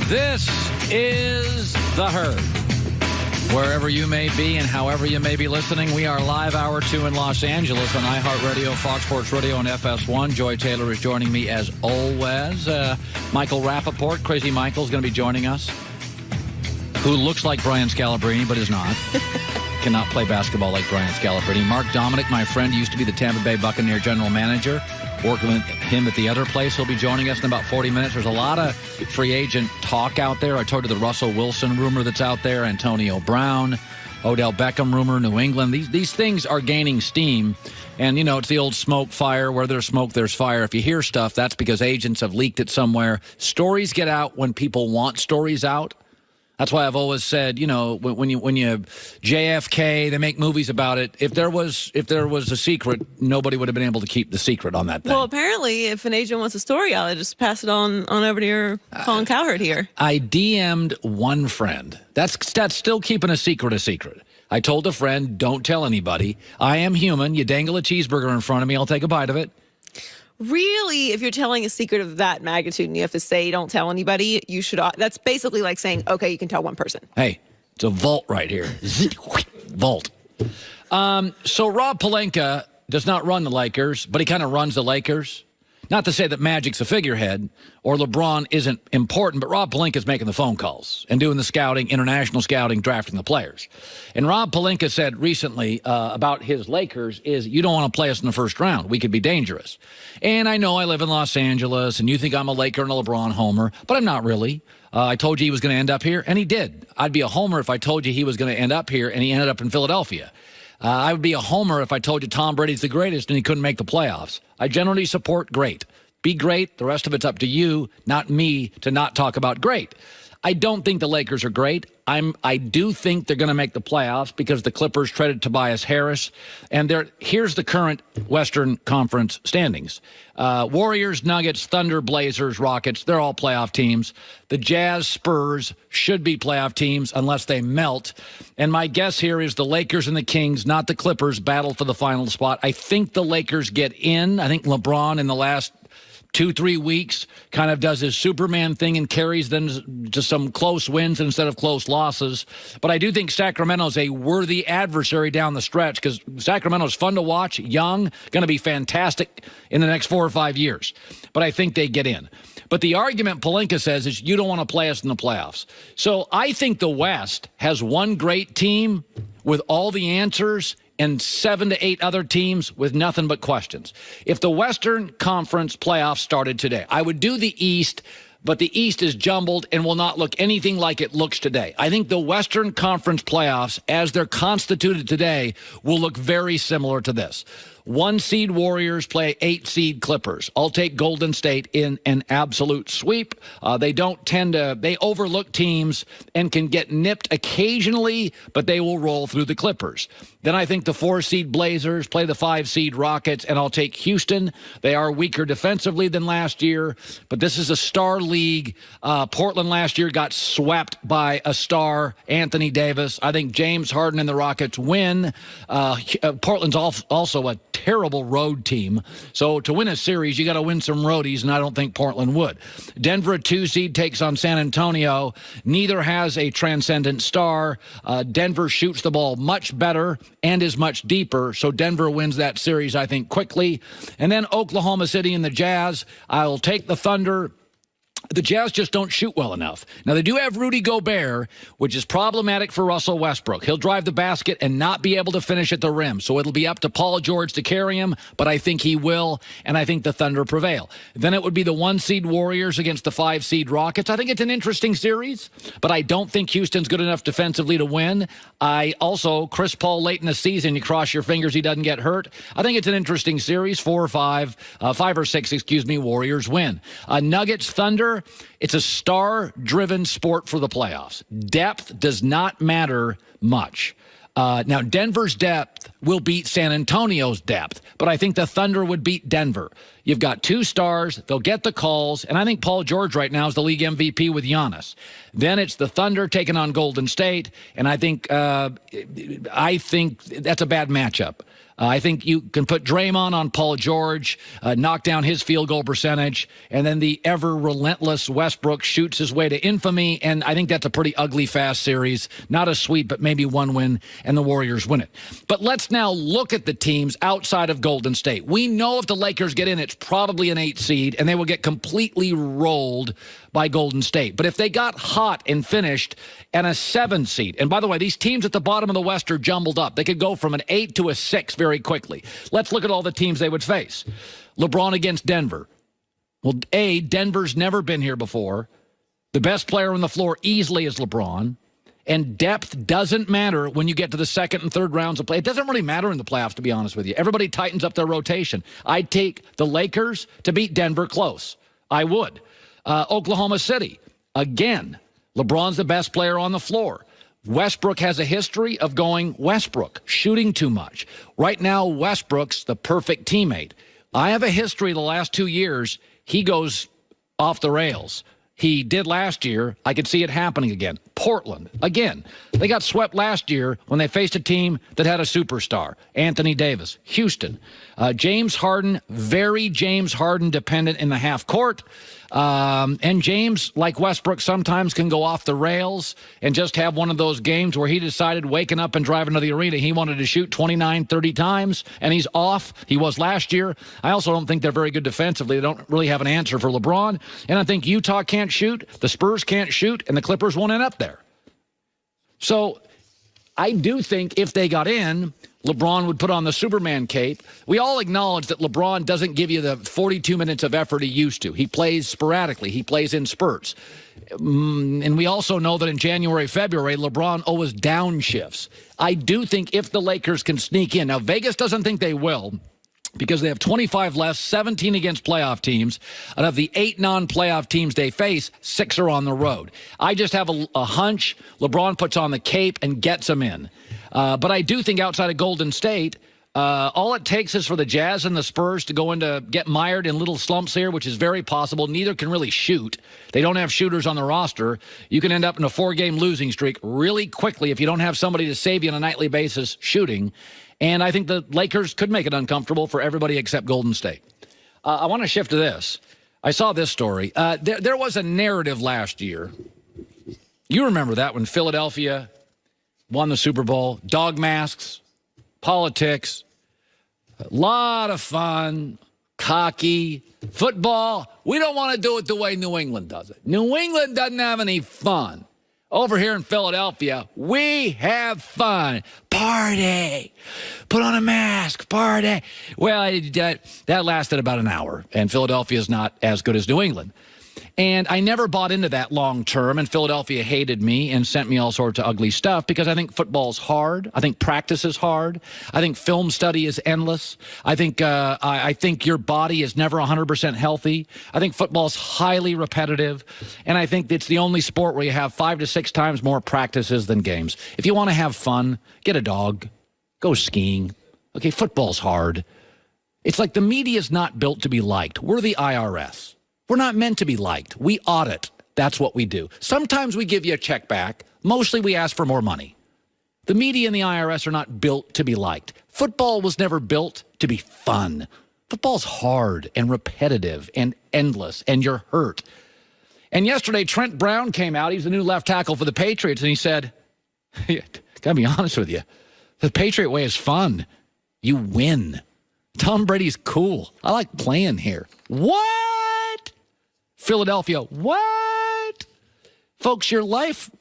This is The Herd. Wherever you may be and however you may be listening, we are live hour 2 in Los Angeles on iHeartRadio, Fox Sports Radio, and FS1. Joy Taylor is joining me as always. Michael Rappaport, Crazy Michael, is going to be joining us, who looks like Brian Scalabrine but is not. Cannot play basketball like Brian Scalabrine. Mark Dominic, my friend, used to be the Tampa Bay Buccaneer general manager. Working with him at the other place. He'll be joining us in about 40 minutes. There's a lot of free agent talk out there. I told you the Russell Wilson rumor that's out there, Antonio Brown, Odell Beckham rumor, New England. These things are gaining steam. And, you know, it's the old smoke, fire. Where there's smoke, there's fire. If you hear stuff, that's because agents have leaked it somewhere. Stories get out when people want stories out. That's why I've always said, you know, when you JFK, they make movies about it. If there was a secret, nobody would have been able to keep the secret on that thing. Well, apparently, if an agent wants a story out, just pass it on over to your Colin Cowherd here. I DM'd one friend. That's still keeping a secret. I told a friend, don't tell anybody. I am human. You dangle a cheeseburger in front of me, I'll take a bite of it. Really, if you're telling a secret of that magnitude and you have to say don't tell anybody, you should. That's basically like saying, okay, you can tell one person. Hey, it's a vault right here. Vault. So Rob Pelinka does not run the Lakers, but he kind of runs the Lakers. Not to say that Magic's a figurehead or LeBron isn't important, but Rob Pelinka's making the phone calls and doing the scouting, international scouting, drafting the players. And Rob Pelinka said recently about his Lakers is, you don't want to play us in the first round. We could be dangerous. And I know I live in Los Angeles, and you think I'm a Laker and a LeBron homer, but I'm not really. I told you he was going to end up here, and he did. I'd be a homer if I told you he was going to end up here, and he ended up in Philadelphia. I would be a homer if I told you Tom Brady's the greatest and he couldn't make the playoffs. I generally support great. Be great. The rest of it's up to you, not me, to not talk about great. I don't think the Lakers are great. I do think they're going to make the playoffs because the Clippers traded Tobias Harris. And here's the current Western Conference standings. Warriors, Nuggets, Thunder, Blazers, Rockets, they're all playoff teams. The Jazz, Spurs should be playoff teams unless they melt. And my guess here is the Lakers and the Kings, not the Clippers, battle for the final spot. I think the Lakers get in. I think LeBron in the last 2-3 weeks kind of does his Superman thing and carries them to some close wins instead of close losses. But I do think Sacramento's a worthy adversary down the stretch because Sacramento's fun to watch, young, going to be fantastic in the next 4 or 5 years. But I think they get in. But the argument Pelinka says is you don't want to play us in the playoffs. So I think the West has one great team with all the answers and 7 to 8 other teams with nothing but questions. If the Western Conference playoffs started today, I would do the East, but the East is jumbled and will not look anything like it looks today. I think the Western Conference playoffs, as they're constituted today, will look very similar to this. 1-seed Warriors play 8-seed Clippers. I'll take Golden State in an absolute sweep. They overlook teams and can get nipped occasionally, but they will roll through the Clippers. Then I think the 4-seed Blazers play the 5-seed Rockets, and I'll take Houston. They are weaker defensively than last year, but this is a star league. Portland last year got swept by a star, Anthony Davis. I think James Harden and the Rockets win. Portland's also a terrible road team. So to win a series, you got to win some roadies, and I don't think Portland would. Denver, a 2-seed, takes on San Antonio. Neither has a transcendent star. Denver shoots the ball much better and is much deeper, so Denver wins that series, I think, quickly. And then Oklahoma City and the Jazz. I'll take the Thunder. The Jazz just don't shoot well enough. Now, they do have Rudy Gobert, which is problematic for Russell Westbrook. He'll drive the basket and not be able to finish at the rim, so it'll be up to Paul George to carry him, but I think he will, and I think the Thunder prevail. Then it would be the 1-seed Warriors against the 5-seed Rockets. I think it's an interesting series, but I don't think Houston's good enough defensively to win. Chris Paul late in the season, you cross your fingers he doesn't get hurt. I think it's an interesting series, 5 or 6, Warriors win. Nuggets, Thunder. It's a star-driven sport for the playoffs. Depth does not matter much. Now, Denver's depth will beat San Antonio's depth, but I think the Thunder would beat Denver. You've got 2 stars. They'll get the calls, and I think Paul George right now is the league MVP with Giannis. Then it's the Thunder taking on Golden State, and I think that's a bad matchup. I think you can put Draymond on Paul George, knock down his field goal percentage, and then the ever-relentless Westbrook shoots his way to infamy, and I think that's a pretty ugly, fast series. Not a sweep, but maybe one win, and the Warriors win it. But let's now look at the teams outside of Golden State. We know if the Lakers get in, it's probably an 8 seed, and they will get completely rolled by Golden State. But if they got hot and finished and a 7 seed, and by the way, these teams at the bottom of the West are jumbled up. They could go from an 8 to a 6 very quickly. Let's look at all the teams they would face. LeBron against Denver. Well, Denver's never been here before. The best player on the floor easily is LeBron. And depth doesn't matter when you get to the second and third rounds of play. It doesn't really matter in the playoffs, to be honest with you. Everybody tightens up their rotation. I'd take the Lakers to beat Denver close. I would. Oklahoma City, again, LeBron's the best player on the floor. Westbrook has a history of going Westbrook, shooting too much. Right now, Westbrook's the perfect teammate. I have a history the last 2 years. He goes off the rails. He did last year. I could see it happening again. Portland, again. They got swept last year when they faced a team that had a superstar, Anthony Davis. Houston. James Harden, very James Harden dependent in the half court. And James, like Westbrook, sometimes can go off the rails and just have one of those games where he decided waking up and driving to the arena, he wanted to shoot 29, 30 times, and he's off. He was last year. I also don't think they're very good defensively. They don't really have an answer for LeBron. And I think Utah can't shoot, the Spurs can't shoot, and the Clippers won't end up there. So I do think if they got in, LeBron would put on the Superman cape. We all acknowledge that LeBron doesn't give you the 42 minutes of effort he used to. He plays sporadically. He plays in spurts. And we also know that in January, February, LeBron always downshifts. I do think if the Lakers can sneak in. Now, Vegas doesn't think they will because they have 25 less, 17 against playoff teams. And of the 8 non-playoff teams they face, 6 are on the road. I just have a hunch LeBron puts on the cape and gets them in. But I do think outside of Golden State, all it takes is for the Jazz and the Spurs to go into get mired in little slumps here, which is very possible. Neither can really shoot. They don't have shooters on the roster. You can end up in a 4-game losing streak really quickly if you don't have somebody to save you on a nightly basis shooting. And I think the Lakers could make it uncomfortable for everybody except Golden State. I want to shift to this. I saw this story. There was a narrative last year. You remember that when Philadelphia won the Super Bowl, dog masks, politics, a lot of fun, cocky, football. We don't want to do it the way New England does it. New England doesn't have any fun. Over here in Philadelphia, we have fun. Party. Put on a mask. Party. Well, that lasted about an hour, and Philadelphia is not as good as New England. And I never bought into that long term, and Philadelphia hated me and sent me all sorts of ugly stuff because I think football's hard. I think practice is hard. I think film study is endless. I think your body is never 100% healthy. I think football's highly repetitive, and I think it's the only sport where you have 5 to 6 times more practices than games. If you want to have fun, get a dog, go skiing. Okay, football's hard. It's like the media is not built to be liked. We're the IRS. We're not meant to be liked. We audit. That's what we do. Sometimes we give you a check back. Mostly we ask for more money. The media and the IRS are not built to be liked. Football was never built to be fun. Football's hard and repetitive and endless, and you're hurt. And yesterday, Trent Brown came out. He's the new left tackle for the Patriots, and he said, gotta be honest with you, the Patriot way is fun. You win. Tom Brady's cool. I like playing here. What? Philadelphia, what? Folks, your life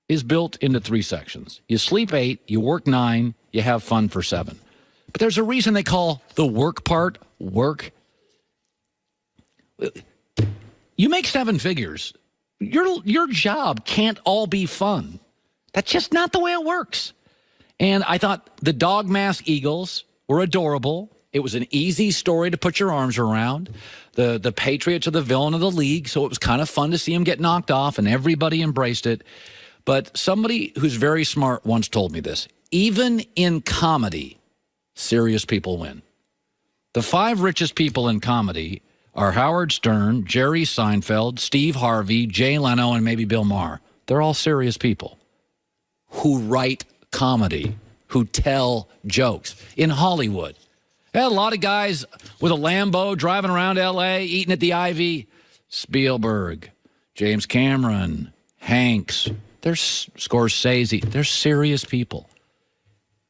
is built into 3 sections. You sleep 8, you work 9, you have fun for 7. But there's a reason they call the work part work. You make 7 figures. Your job can't all be fun. That's just not the way it works. And I thought the dog mask Eagles were adorable. It was an easy story to put your arms around. The Patriots are the villain of the league, so it was kind of fun to see them get knocked off, and everybody embraced it. But somebody who's very smart once told me this. Even in comedy, serious people win. The 5 richest people in comedy are Howard Stern, Jerry Seinfeld, Steve Harvey, Jay Leno, and maybe Bill Maher. They're all serious people who write comedy, who tell jokes. In Hollywood, they had a lot of guys with a Lambo driving around L.A., eating at the Ivy. Spielberg, James Cameron, Hanks, there's Scorsese. They're serious people.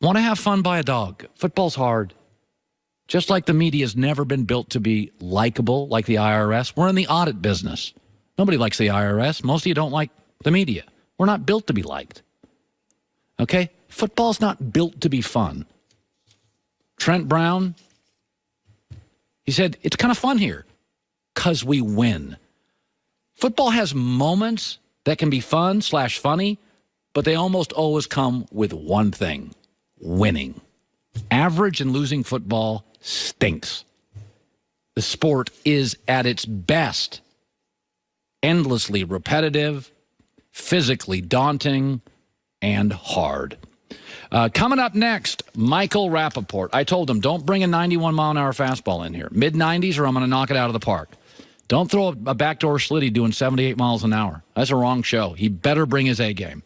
Want to have fun? Buy a dog. Football's hard. Just like the media's never been built to be likable like the IRS. We're in the audit business. Nobody likes the IRS. Most of you don't like the media. We're not built to be liked. Okay? Football's not built to be fun. Trent Brown, he said, it's kind of fun here because we win. Football has moments that can be fun/funny, but they almost always come with one thing: winning. Average and losing football stinks. The sport is at its best endlessly repetitive, physically daunting, and hard. Coming up next, Michael Rappaport. I told him, don't bring a 91-mile-an-hour fastball in here. Mid-90s or I'm going to knock it out of the park. Don't throw a backdoor slitty doing 78 miles an hour. That's a wrong show. He better bring his A game.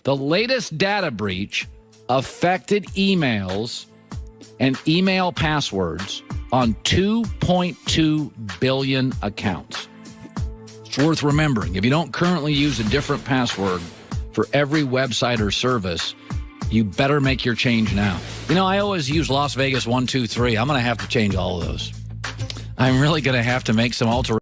The latest data breach affected emails and email passwords on 2.2 billion accounts. It's worth remembering. If you don't currently use a different password for every website or service, you better make your change now. You know, I always use Las Vegas 123. I'm going to have to change all of those. I'm really going to have to make some alterations.